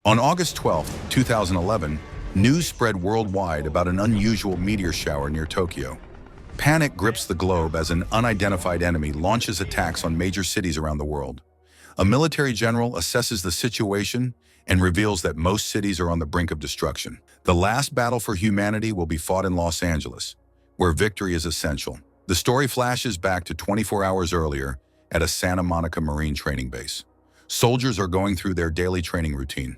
On August 12, 2011, news spread worldwide about an unusual meteor shower near Tokyo. Panic grips the globe as an unidentified enemy launches attacks on major cities around the world. A military general assesses the situation and reveals that most cities are on the brink of destruction. The last battle for humanity will be fought in Los Angeles, where victory is essential. The story flashes back to 24 hours earlier at a Santa Monica Marine training base. Soldiers are going through their daily training routine.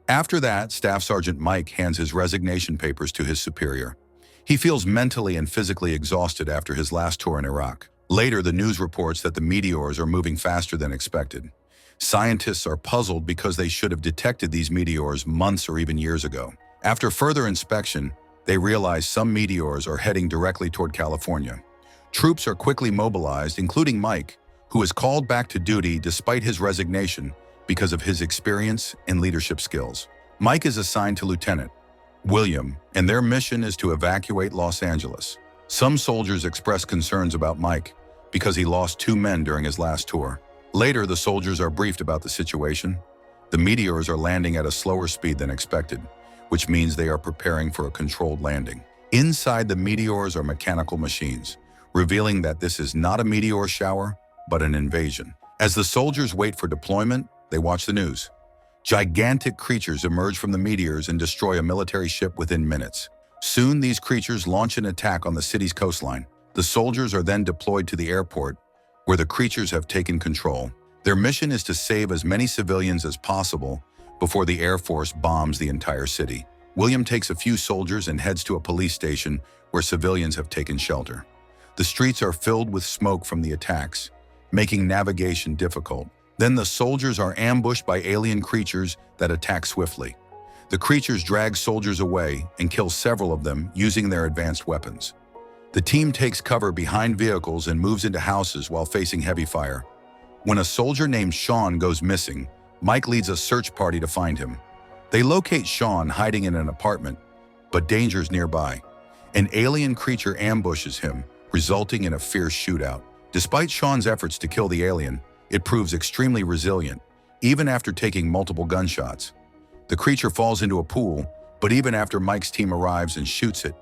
After that, Staff Sergeant Mike hands his resignation papers to his superior. He feels mentally and physically exhausted after his last tour in Iraq. Later, the news reports that the meteors are moving faster than expected. Scientists are puzzled because they should have detected these meteors months or even years ago. After further inspection, they realize some meteors are heading directly toward California. Troops are quickly mobilized, including Mike, who is called back to duty despite his resignation because of his experience and leadership skills. Mike is assigned to Lieutenant William, and their mission is to evacuate Los Angeles. Some soldiers express concerns about Mike because he lost 2 men during his last tour. Later, the soldiers are briefed about the situation. The meteors are landing at a slower speed than expected, which means they are preparing for a controlled landing. Inside the meteors are mechanical machines, revealing that this is not a meteor shower, but an invasion. As the soldiers wait for deployment, they watch the news. Gigantic creatures emerge from the meteors and destroy a military ship within minutes. Soon, these creatures launch an attack on the city's coastline. The soldiers are then deployed to the airport, where the creatures have taken control. Their mission is to save as many civilians as possible before the Air Force bombs the entire city. William takes a few soldiers and heads to a police station where civilians have taken shelter. The streets are filled with smoke from the attacks, making navigation difficult. Then the soldiers are ambushed by alien creatures that attack swiftly. The creatures drag soldiers away and kill several of them using their advanced weapons. The team takes cover behind vehicles and moves into houses while facing heavy fire. When a soldier named Sean goes missing, Mike leads a search party to find him. They locate Sean hiding in an apartment, but danger's nearby. An alien creature ambushes him, resulting in a fierce shootout. Despite Sean's efforts to kill the alien, it proves extremely resilient, even after taking multiple gunshots. The creature falls into a pool, but even after Mike's team arrives and shoots it,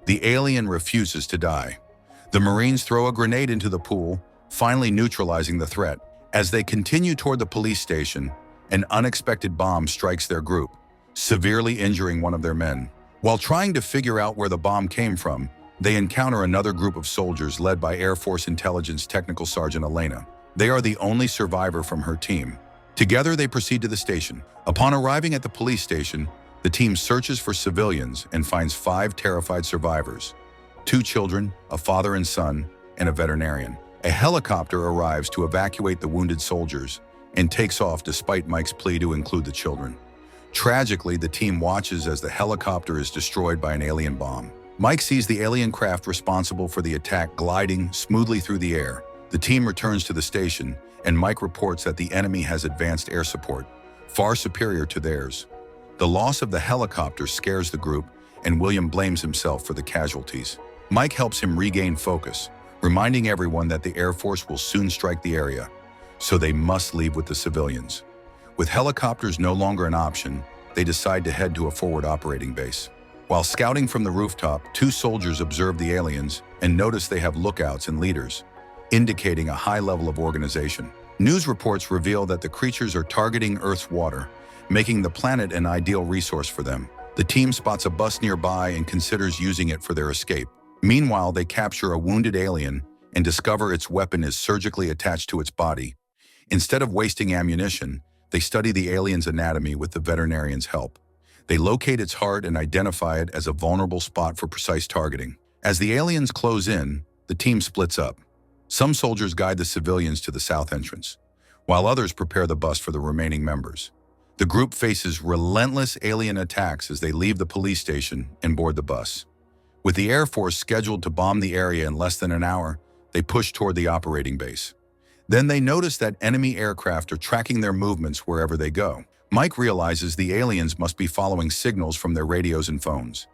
the alien refuses to die. The Marines throw a grenade into the pool, finally neutralizing the threat. As they continue toward the police station, an unexpected bomb strikes their group, severely injuring one of their men. While trying to figure out where the bomb came from, they encounter another group of soldiers led by Air Force Intelligence Technical Sergeant Elena. They are the only survivor from her team. Together, they proceed to the station. Upon arriving at the police station, the team searches for civilians and finds 5 terrified survivors: 2 children, a father and son, and a veterinarian. A helicopter arrives to evacuate the wounded soldiers and takes off despite Mike's plea to include the children. Tragically, the team watches as the helicopter is destroyed by an alien bomb. Mike sees the alien craft responsible for the attack gliding smoothly through the air. The team returns to the station, and Mike reports that the enemy has advanced air support, far superior to theirs. The loss of the helicopter scares the group, and William blames himself for the casualties. Mike helps him regain focus, reminding everyone that the Air Force will soon strike the area, so they must leave with the civilians. With helicopters no longer an option, they decide to head to a forward operating base. While scouting from the rooftop, 2 soldiers observe the aliens and notice they have lookouts and leaders, indicating a high level of organization. News reports reveal that the creatures are targeting Earth's water, making the planet an ideal resource for them. The team spots a bus nearby and considers using it for their escape. Meanwhile, they capture a wounded alien and discover its weapon is surgically attached to its body. Instead of wasting ammunition, they study the alien's anatomy with the veterinarian's help. They locate its heart and identify it as a vulnerable spot for precise targeting. As the aliens close in, the team splits up. Some soldiers guide the civilians to the south entrance, while others prepare the bus for the remaining members. The group faces relentless alien attacks as they leave the police station and board the bus. With the Air Force scheduled to bomb the area in less than an hour, they push toward the operating base. Then they notice that enemy aircraft are tracking their movements wherever they go. Mike realizes the aliens must be following signals from their radios and phones.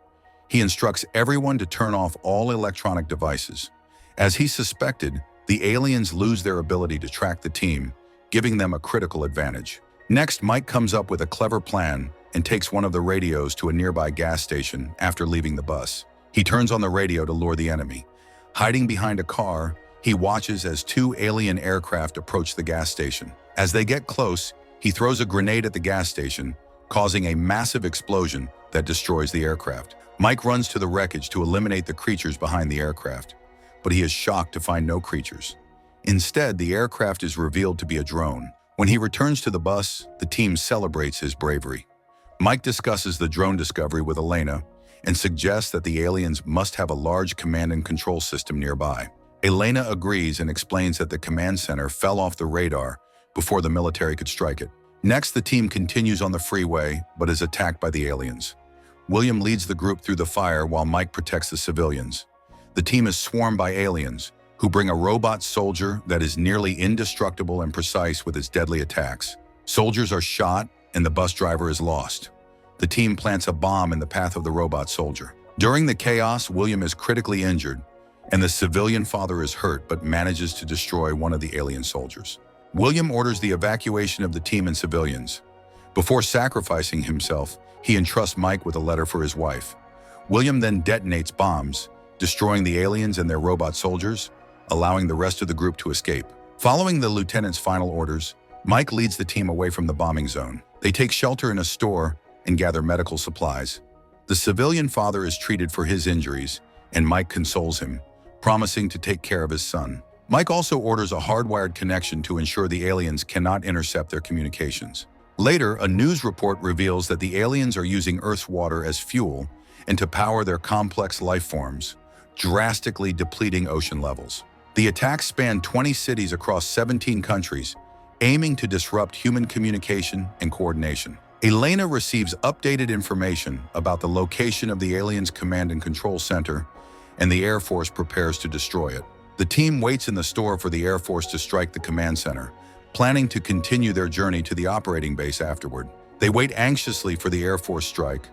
He instructs everyone to turn off all electronic devices. As he suspected, the aliens lose their ability to track the team, giving them a critical advantage. Next, Mike comes up with a clever plan and takes one of the radios to a nearby gas station after leaving the bus. He turns on the radio to lure the enemy. Hiding behind a car, he watches as two alien aircraft approach the gas station. As they get close, he throws a grenade at the gas station, causing a massive explosion that destroys the aircraft. Mike runs to the wreckage to eliminate the creatures behind the aircraft, but he is shocked to find no creatures. Instead, the aircraft is revealed to be a drone. When he returns to the bus, the team celebrates his bravery. Mike discusses the drone discovery with Elena and suggests that the aliens must have a large command and control system nearby. Elena agrees and explains that the command center fell off the radar before the military could strike it. Next, the team continues on the freeway but is attacked by the aliens. William leads the group through the fire while Mike protects the civilians. The team is swarmed by aliens, who bring a robot soldier that is nearly indestructible and precise with its deadly attacks. Soldiers are shot and the bus driver is lost. The team plants a bomb in the path of the robot soldier. During the chaos, William is critically injured, and the civilian father is hurt but manages to destroy one of the alien soldiers. William orders the evacuation of the team and civilians. Before sacrificing himself, he entrusts Mike with a letter for his wife. William then detonates bombs, destroying the aliens and their robot soldiers, allowing the rest of the group to escape. Following the lieutenant's final orders, Mike leads the team away from the bombing zone. They take shelter in a store and gather medical supplies. The civilian father is treated for his injuries, and Mike consoles him, promising to take care of his son. Mike also orders a hardwired connection to ensure the aliens cannot intercept their communications. Later, a news report reveals that the aliens are using Earth's water as fuel and to power their complex life forms, drastically depleting ocean levels. The attacks span 20 cities across 17 countries, aiming to disrupt human communication and coordination. Elena receives updated information about the location of the aliens' command and control center, and the Air Force prepares to destroy it. The team waits in the store for the Air Force to strike the command center, planning to continue their journey to the operating base afterward. They wait anxiously for the Air Force strike,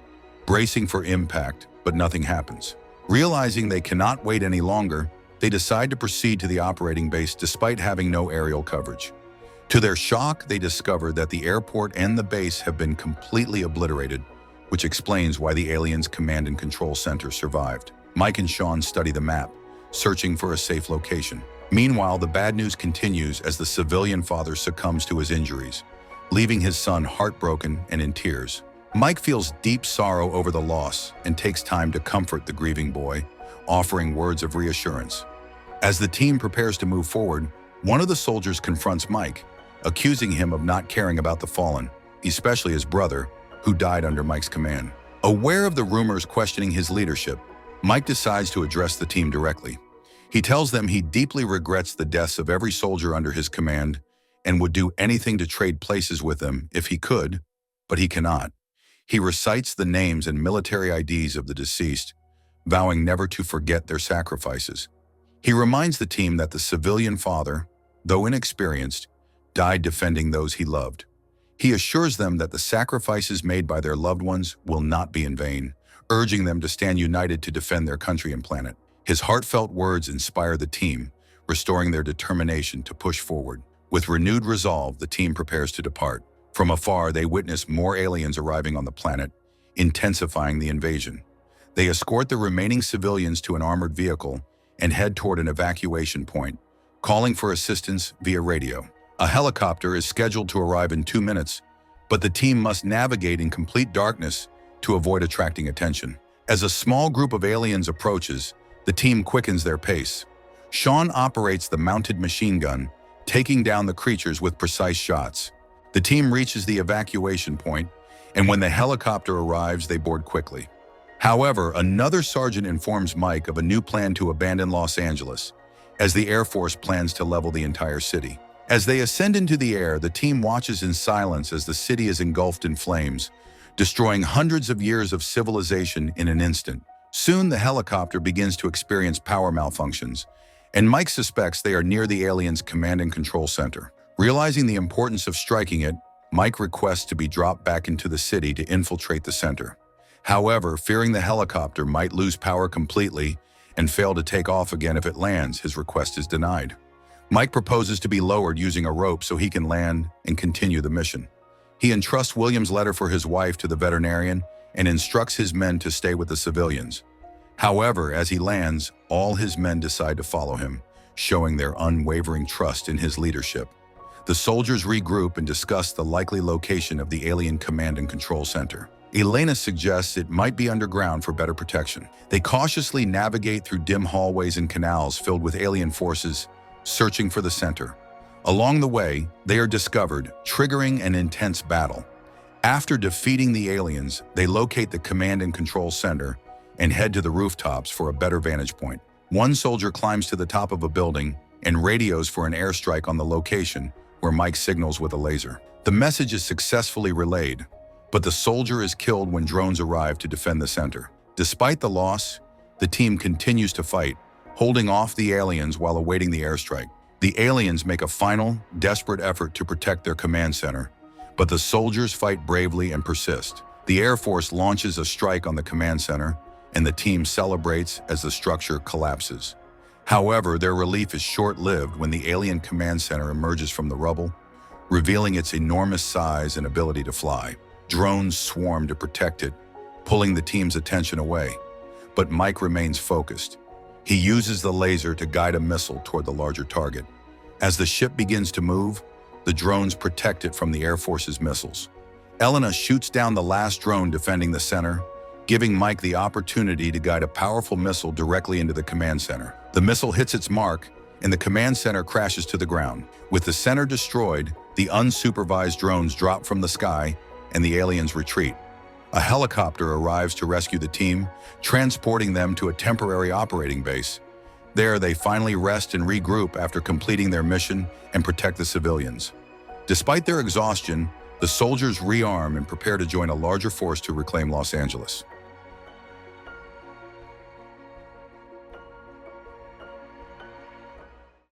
bracing for impact, but nothing happens. Realizing they cannot wait any longer, they decide to proceed to the operating base despite having no aerial coverage. To their shock, they discover that the airport and the base have been completely obliterated, which explains why the aliens' command and control center survived. Mike and Sean study the map, searching for a safe location. Meanwhile, the bad news continues as the civilian father succumbs to his injuries, leaving his son heartbroken and in tears. Mike feels deep sorrow over the loss and takes time to comfort the grieving boy, offering words of reassurance. As the team prepares to move forward, one of the soldiers confronts Mike, accusing him of not caring about the fallen, especially his brother, who died under Mike's command. Aware of the rumors questioning his leadership, Mike decides to address the team directly. He tells them he deeply regrets the deaths of every soldier under his command and would do anything to trade places with them if he could, but he cannot. He recites the names and military IDs of the deceased, vowing never to forget their sacrifices. He reminds the team that the civilian father, though inexperienced, died defending those he loved. He assures them that the sacrifices made by their loved ones will not be in vain, urging them to stand united to defend their country and planet. His heartfelt words inspire the team, restoring their determination to push forward. With renewed resolve, the team prepares to depart. From afar, they witness more aliens arriving on the planet, intensifying the invasion. They escort the remaining civilians to an armored vehicle and head toward an evacuation point, calling for assistance via radio. A helicopter is scheduled to arrive in 2 minutes, but the team must navigate in complete darkness to avoid attracting attention. As a small group of aliens approaches, the team quickens their pace. Sean operates the mounted machine gun, taking down the creatures with precise shots. The team reaches the evacuation point, and when the helicopter arrives, they board quickly. However, another sergeant informs Mike of a new plan to abandon Los Angeles, as the Air Force plans to level the entire city. As they ascend into the air, the team watches in silence as the city is engulfed in flames, destroying hundreds of years of civilization in an instant. Soon, the helicopter begins to experience power malfunctions, and Mike suspects they are near the aliens' command and control center. Realizing the importance of striking it, Mike requests to be dropped back into the city to infiltrate the center. However, fearing the helicopter might lose power completely and fail to take off again if it lands, his request is denied. Mike proposes to be lowered using a rope so he can land and continue the mission. He entrusts William's letter for his wife to the veterinarian and instructs his men to stay with the civilians. However, as he lands, all his men decide to follow him, showing their unwavering trust in his leadership. The soldiers regroup and discuss the likely location of the alien command and control center. Elena suggests it might be underground for better protection. They cautiously navigate through dim hallways and canals filled with alien forces, searching for the center. Along the way, they are discovered, triggering an intense battle. After defeating the aliens, they locate the command and control center and head to the rooftops for a better vantage point. One soldier climbs to the top of a building and radios for an airstrike on the location, where Mike signals with a laser. The message is successfully relayed, but the soldier is killed when drones arrive to defend the center. Despite the loss, the team continues to fight, holding off the aliens while awaiting the airstrike. The aliens make a final, desperate effort to protect their command center, but the soldiers fight bravely and persist. The Air Force launches a strike on the command center, and the team celebrates as the structure collapses. However, their relief is short-lived when the alien command center emerges from the rubble, revealing its enormous size and ability to fly. Drones swarm to protect it, pulling the team's attention away. But Mike remains focused. He uses the laser to guide a missile toward the larger target. As the ship begins to move, the drones protect it from the Air Force's missiles. Elena shoots down the last drone defending the center, giving Mike the opportunity to guide a powerful missile directly into the command center. The missile hits its mark, and the command center crashes to the ground. With the center destroyed, the unsupervised drones drop from the sky, and the aliens retreat. A helicopter arrives to rescue the team, transporting them to a temporary operating base. There, they finally rest and regroup after completing their mission and protect the civilians. Despite their exhaustion, the soldiers rearm and prepare to join a larger force to reclaim Los Angeles.